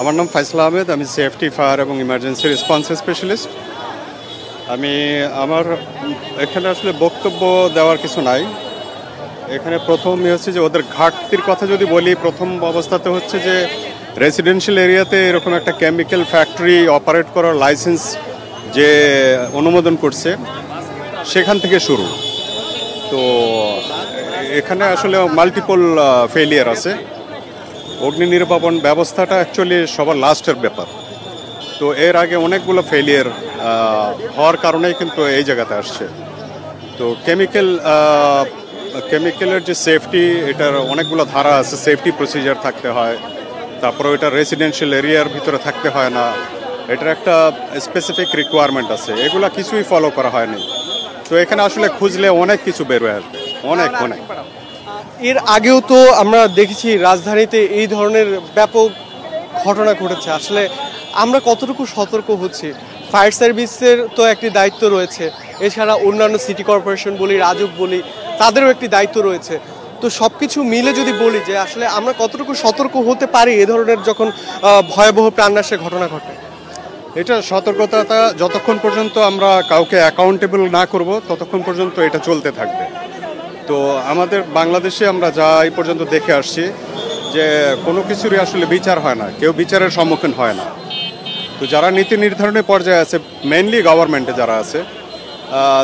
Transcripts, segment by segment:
আমার নাম ফাইসল আহমেদ, আমি সেফটি, ফায়ার এবং ইমার্জেন্সি রেসপন্স স্পেশালিস্ট। আমার এখানে আসলে বক্তব্য দেওয়ার কিছু নাই। এখানে প্রথমই হচ্ছে যে ওদের ঘাটতির কথা যদি বলি, প্রথম অবস্থাতে হচ্ছে যে রেসিডেন্সিয়াল এরিয়াতে এরকম একটা কেমিক্যাল ফ্যাক্টরি অপারেট করার লাইসেন্স যে অনুমোদন করছে সেখান থেকে শুরু। তো এখানে আসলে মাল্টিপল ফেলিয়ার আছে। অগ্নি নির্বাপন ব্যবস্থাটা অ্যাকচুয়ালি সবার লাস্টের ব্যাপার। তো এর আগে অনেকগুলো ফেলিয়ার হওয়ার কারণেই কিন্তু এই জায়গাতে আসছে। তো কেমিক্যালের যে সেফটি, এটার অনেকগুলো ধারা আছে। সেফটি প্রসিজার থাকতে হয়, তারপরে এটা রেসিডেন্সিয়াল এরিয়ার ভিতরে থাকতে হয় না, এটার একটা স্পেসিফিক রিকোয়ারমেন্ট আছে। এগুলো কিছুই ফলো করা হয়নি। তো এখানে আসলে খুঁজলে অনেক কিছু বের হয়ে আসবে, অনেক। এর আগেও তো আমরা দেখেছি রাজধানীতে এই ধরনের ব্যাপক ঘটনা ঘটেছে। আসলে আমরা কতটুকু সতর্ক হচ্ছি? ফায়ার সার্ভিসের তো একটি দায়িত্ব রয়েছে, এছাড়া অন্যান্য সিটি কর্পোরেশন বলি, রাজুক বলি, তাদেরও একটি দায়িত্ব রয়েছে। তো সব কিছু মিলে যদি বলি যে আসলে আমরা কতটুকু সতর্ক হতে পারি এ ধরনের যখন ভয়াবহ প্রাণনাশের ঘটনা ঘটে? এটা সতর্কতা যতক্ষণ পর্যন্ত আমরা কাউকে অ্যাকাউন্টেবল না করব ততক্ষণ পর্যন্ত এটা চলতে থাকবে। তো আমাদের বাংলাদেশে আমরা যা এই পর্যন্ত দেখে আসছি যে কোনো কিছুরই আসলে বিচার হয় না, কেউ বিচারের সম্মুখীন হয় না। তো যারা নীতি নির্ধারণের পর্যায়ে আছে, মেইনলি গভর্নমেন্টে যারা আছে,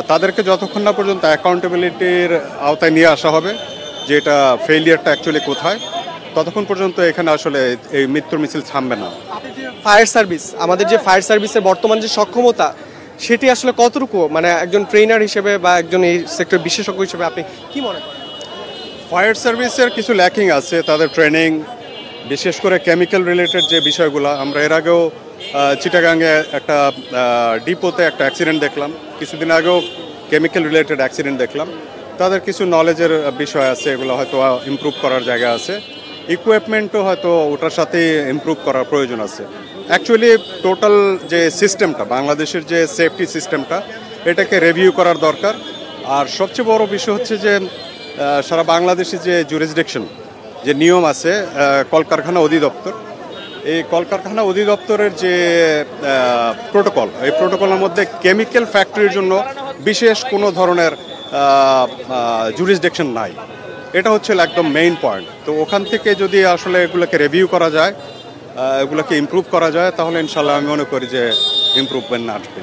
তাদেরকে যতক্ষণ না পর্যন্ত অ্যাকাউন্টেবিলিটির আওতায় নিয়ে আসা হবে যে এটা ফেইলিয়ারটা অ্যাকচুয়ালি কোথায়, ততক্ষণ পর্যন্ত এখানে আসলে এই মৃত্যুর মিছিল থামবে না। ফায়ার সার্ভিস, আমাদের যে ফায়ার সার্ভিসের বর্তমান যে সক্ষমতা, সেটি আসলে কতটুকু, মানে একজন ট্রেনার হিসেবে বা একজন এই সেক্টর বিশেষজ্ঞ হিসেবে আপনি কি মনে করেন? ফায়ার সার্ভিসের কিছু ল্যাকিং আছে, তাদের ট্রেনিং, বিশেষ করে কেমিক্যাল রিলেটেড যে বিষয়গুলো। আমরা এর আগেও চিটাগাংয়ে একটা ডিপোতে একটা অ্যাক্সিডেন্ট দেখলাম, কিছুদিন আগেও কেমিক্যাল রিলেটেড অ্যাক্সিডেন্ট দেখলাম। তাদের কিছু নলেজের বিষয় আছে, এগুলো হয়তো ইমপ্রুভ করার জায়গা আছে। ইকুইপমেন্টও হয়তো ওটার সাথে ইমপ্রুভ করার প্রয়োজন আছে। অ্যাকচুয়ালি টোটাল যে সিস্টেমটা, বাংলাদেশের যে সেফটি সিস্টেমটা, এটাকে রিভিউ করার দরকার। আর সবচেয়ে বড় বিষয় হচ্ছে যে সারা বাংলাদেশে যে জুরিসডিকশন, যে নিয়ম আছে, কলকারখানা অধিদপ্তর, এই কলকারখানা অধিদপ্তরের যে প্রোটোকল, এই প্রোটোকলের মধ্যে কেমিক্যাল ফ্যাক্টরির জন্য বিশেষ কোনো ধরনের জুরিসডিকশন নাই। এটা হচ্ছে একদম মেইন পয়েন্ট। তো ওখান থেকে যদি আসলে এগুলোকে রিভিউ করা যায়, এগুলোকে ইমপ্রুভ করা যায়, তাহলে ইনশাল্লাহ আমি মনে করি যে ইমপ্রুভমেন্ট আসবে।